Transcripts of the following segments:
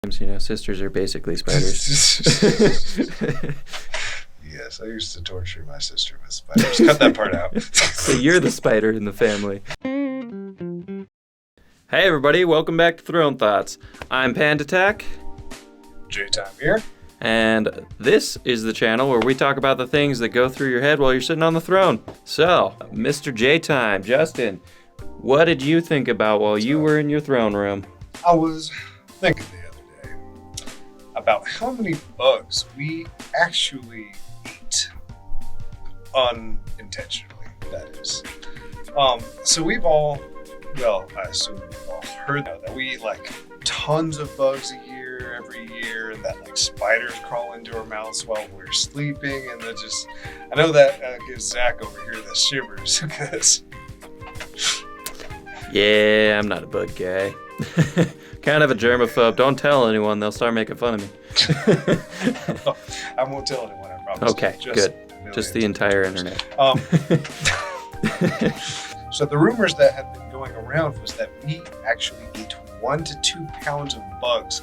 Sisters are basically spiders. Yes, I used to torture my sister with spiders. Cut that part out. So you're the spider in the family. Hey everybody, welcome back to Throne Thoughts. I'm PANDATTACK. JTHYME here. And this is the channel where we talk about the things that go through your head while you're sitting on the throne. So, Mr. JTHYME, Justin, what did you think about while you were in your throne room? I was thinking the other day about how many bugs we actually eat unintentionally, that is. So we've all, I assume we've all heard that we eat like tons of bugs a year, every year, and that like spiders crawl into our mouths while we're sleeping, and I know that gives Zach over here the shivers because... Yeah, I'm not a bug guy. Kind of a germaphobe. Don't tell anyone, they'll start making fun of me. I won't tell anyone, I promise. Okay, good. Just the entire internet. So the rumors that have been going around was that we actually eat 1 to 2 pounds of bugs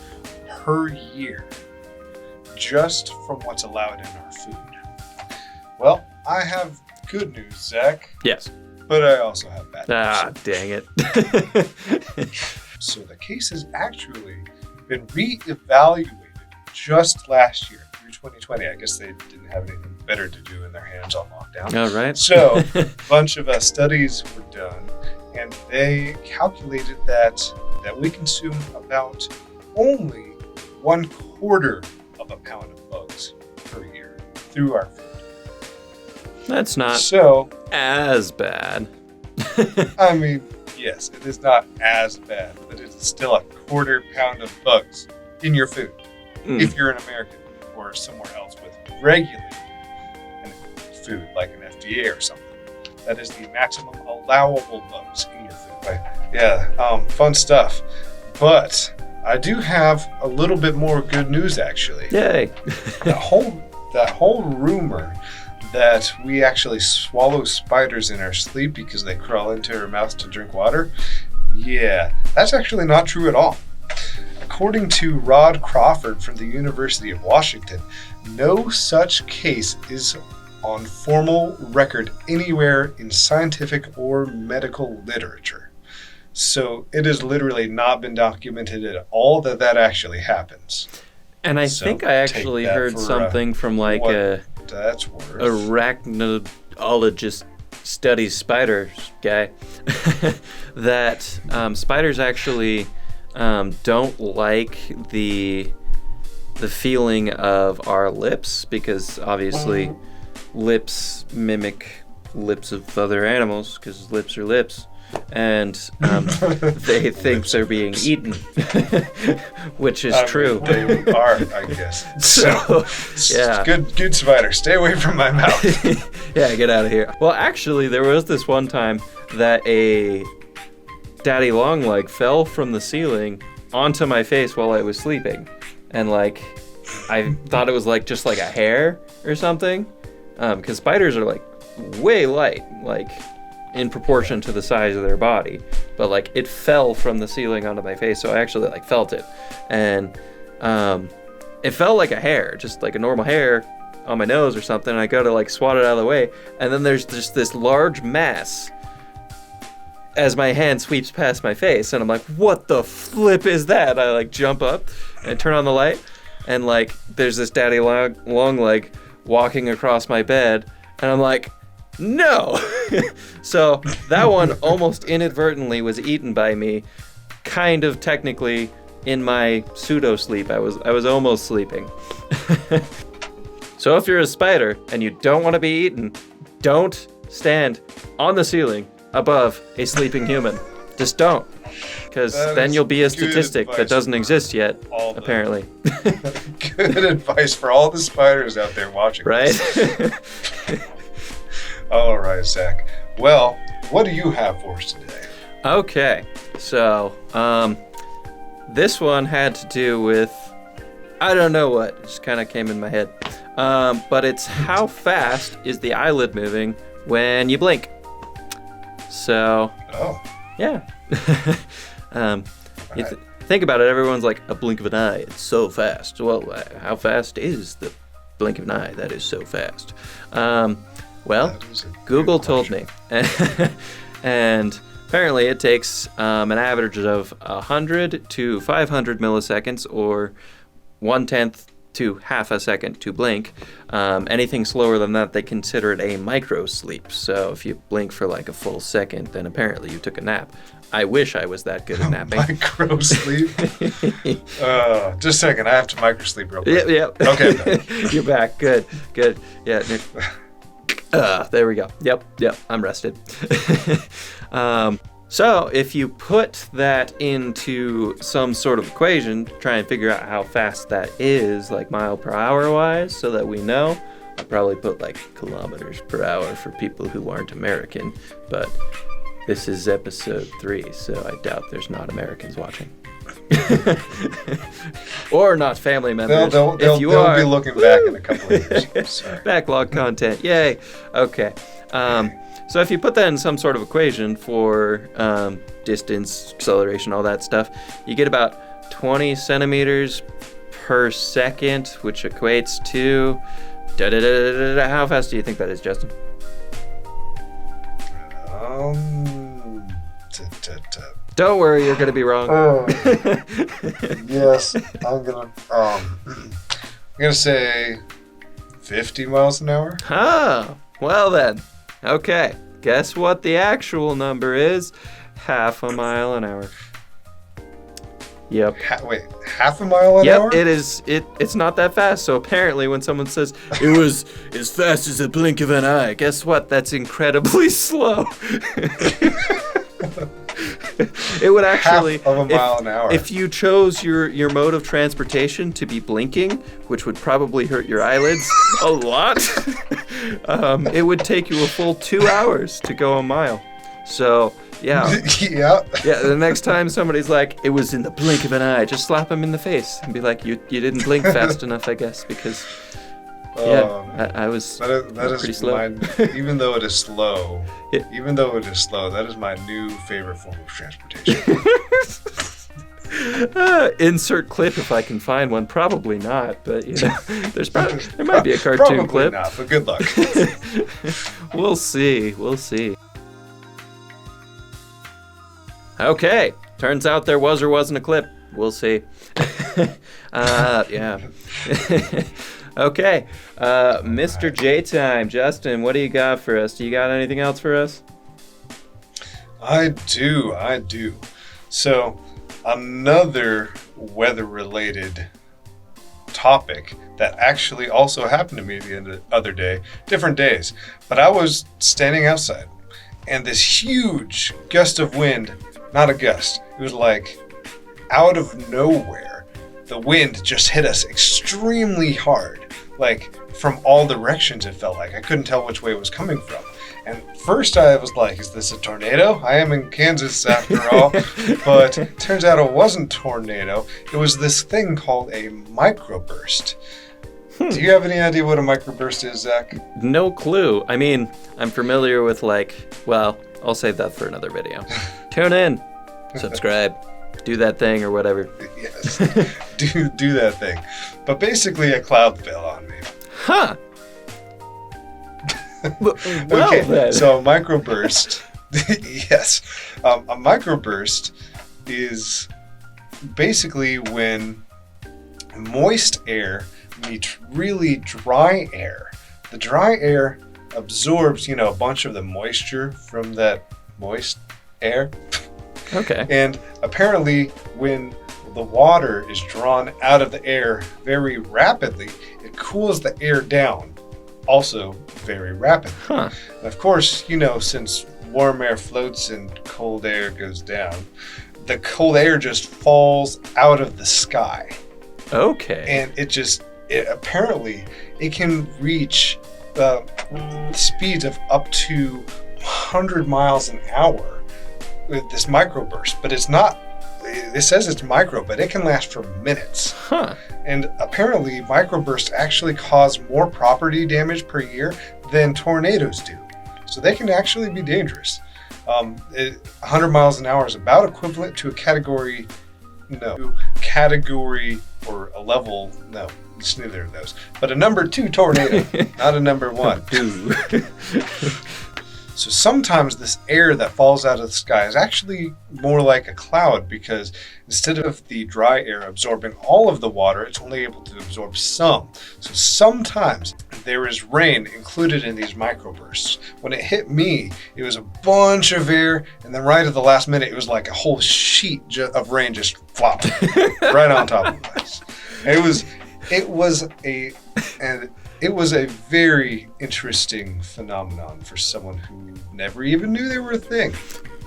per year, just from what's allowed in our food. Well, I have good news, Zach. Yes. But I also have bad news. Ah, dang it. So the case has actually been reevaluated just last year, through 2020. I guess they didn't have anything better to do in their hands on lockdown. All right. So a bunch of studies were done, and they calculated that we consume about only 1/4 of a pound of bugs per year through our food. That's not as bad. I mean, yes, it is not as bad, but it is still 1/4 pound of bugs in your food. If you're an American or somewhere else with regulated food, like an FDA or something. That is the maximum allowable bugs in your food. Yeah, fun stuff. But I do have a little bit more good news, actually. Yay. That whole rumor that we actually swallow spiders in our sleep because they crawl into our mouth to drink water, yeah, that's actually not true at all. According to Rod Crawford from the University of Washington, no such case is on formal record anywhere in scientific or medical literature. So it has literally not been documented at all that actually happens. And I think I actually heard something from like that's worth. Arachnologist studies spiders guy that spiders actually don't like the feeling of our lips, because obviously lips mimic lips of other animals because lips are lips, and they think they're being eaten, which is true. They are, I guess. So yeah, good spider, stay away from my mouth. Yeah, get out of here. Well, actually, there was this one time that a daddy long-leg fell from the ceiling onto my face while I was sleeping, and like I thought it was like just like a hair or something, because spiders are like way light, like in proportion to the size of their body, but like it fell from the ceiling onto my face, so I actually like felt it, and it felt like a hair, just like a normal hair on my nose or something, and I go to like swat it out of the way, and then there's just this large mass as my hand sweeps past my face, and I'm like, what the flip is that? I like jump up and turn on the light, and like there's this daddy long leg walking across my bed, and I'm like, no. So that one almost inadvertently was eaten by me, kind of technically in my pseudo sleep. I was almost sleeping. So if you're a spider and you don't want to be eaten, don't stand on the ceiling above a sleeping human. Just don't, because then you'll be a statistic that doesn't exist yet, apparently. Good advice for all the spiders out there watching. Right? All right, Zach. Well, what do you have for us today? Okay, so this one had to do with, I don't know what, it just kind of came in my head. But it's how fast is the eyelid moving when you blink? So, yeah. think about it, everyone's like, a blink of an eye, it's so fast. Well, how fast is the blink of an eye? That is so fast. Well, Google told me. And apparently it takes an average of 100 to 500 milliseconds, or 1/10 to half a second to blink. Anything slower than that, they consider it a micro sleep. So if you blink for like a full second, then apparently you took a nap. I wish I was that good at napping. Micro sleep? Just a second. I have to micro sleep real quick. Yep. Okay. You're back. Good. Yeah. There we go. Yep. I'm rested. So if you put that into some sort of equation, try and figure out how fast that is, like mile per hour wise, so that we know. I'll probably put like kilometers per hour for people who aren't American, but this is episode 3, so I doubt there's not Americans watching. Or not family members. They'll be looking back in a couple of years. Sorry. Backlog content. Yay. Okay. So if you put that in some sort of equation for distance, acceleration, all that stuff, you get about 20 centimeters per second, which equates to... How fast do you think that is, Justin? Don't worry, you're going to be wrong. Yes, I'm gonna say 50 miles an hour. Well then. Okay. Guess what the actual number is? Half a mile an hour. Yep. Half a mile an hour? Yep, it is. It's not that fast. So apparently when someone says it was as fast as a blink of an eye, guess what? That's incredibly slow. It would actually... Half of a mile an hour. If you chose your mode of transportation to be blinking, which would probably hurt your eyelids a lot, it would take you a full 2 hours to go a mile. So, yeah. Yeah, the next time somebody's like, it was in the blink of an eye, just slap them in the face and be like, you didn't blink fast enough, I guess, because... I was pretty slow. Even though it is slow, that is my new favorite form of transportation. Insert clip if I can find one. Probably not, but there might be a cartoon clip. Probably not, but good luck. We'll see. Okay, turns out there was or wasn't a clip. We'll see. Yeah. Okay, Mr. JTHYME, Justin, what do you got for us? Do you got anything else for us? I do. So, another weather-related topic that actually also happened to me the other day, different days, but I was standing outside, and this huge gust of wind, not a gust, it was like out of nowhere, the wind just hit us extremely hard. Like, from all directions, it felt like. I couldn't tell which way it was coming from. And first I was like, is this a tornado? I am in Kansas after all. But it turns out it wasn't a tornado. It was this thing called a microburst. Do you have any idea what a microburst is, Zach? No clue. I mean, I'm familiar with I'll save that for another video. Tune in. Subscribe. Do that thing or whatever. Yes. do that thing. But basically a cloud fell on me. Huh. Okay, then. So a microburst, yes. A microburst is basically when moist air meets really dry air. The dry air absorbs, a bunch of the moisture from that moist air. Okay. And apparently when the water is drawn out of the air very rapidly, it cools the air down also very rapidly. Huh. And of course, since warm air floats and cold air goes down, the cold air just falls out of the sky. Okay. And apparently it can reach speeds of up to 100 miles an hour with this microburst, but it says it's micro, but it can last for minutes. Huh. And apparently microbursts actually cause more property damage per year than tornadoes do. So they can actually be dangerous. 100 miles an hour is about equivalent to a category No. Category or a level, no. It's neither of those. But a number 2 tornado, not a number 1. So sometimes this air that falls out of the sky is actually more like a cloud, because instead of the dry air absorbing all of the water, it's only able to absorb some. So sometimes there is rain included in these microbursts. When it hit me, it was a bunch of air, and then right at the last minute, it was like a whole sheet of rain just flopped right on top of us. It was a very interesting phenomenon for someone who never even knew they were a thing.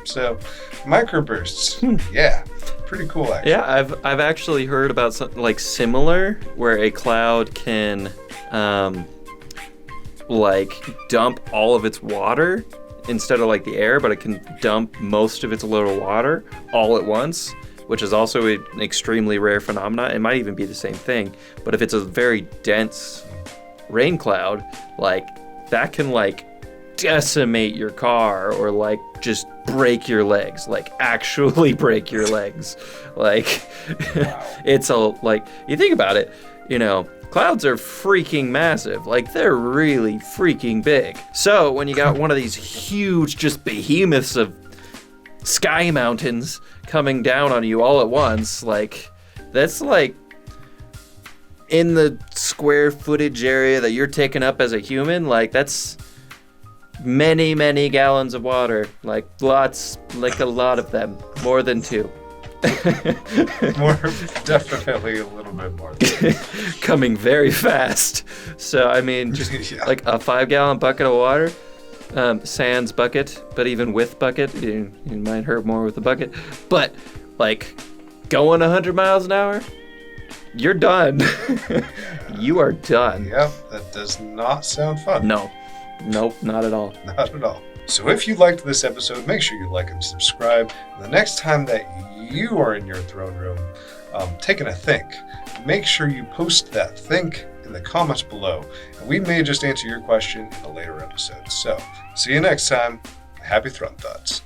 So, microbursts, yeah, pretty cool actually. Yeah, I've actually heard about something like similar, where a cloud can like dump all of its water instead of like the air, but it can dump most of its little water all at once, which is also an extremely rare phenomenon. It might even be the same thing, but if it's a very dense rain cloud, like that can like decimate your car, or like just break your legs, like actually break your legs. Like it's a, like, you think about it, you know, clouds are freaking massive. Like they're really freaking big. So when you got one of these huge just behemoths of sky mountains coming down on you all at once, like that's like in the square footage area that you're taking up as a human, like that's many, many gallons of water, like lots, like a lot of them, more than 2. Definitely a little bit more than coming very fast. So I mean, just yeah. Like a 5-gallon bucket of water, sans bucket, but even with bucket, you might hurt more with the bucket, but like going 100 miles an hour, you're done. You are done. Yep, that does not sound fun. No. Nope, not at all. Not at all. So if you liked this episode, make sure you like and subscribe. And the next time that you are in your throne room taking a think, make sure you post that think in the comments below. And we may just answer your question in a later episode. So see you next time. Happy Throne Thoughts.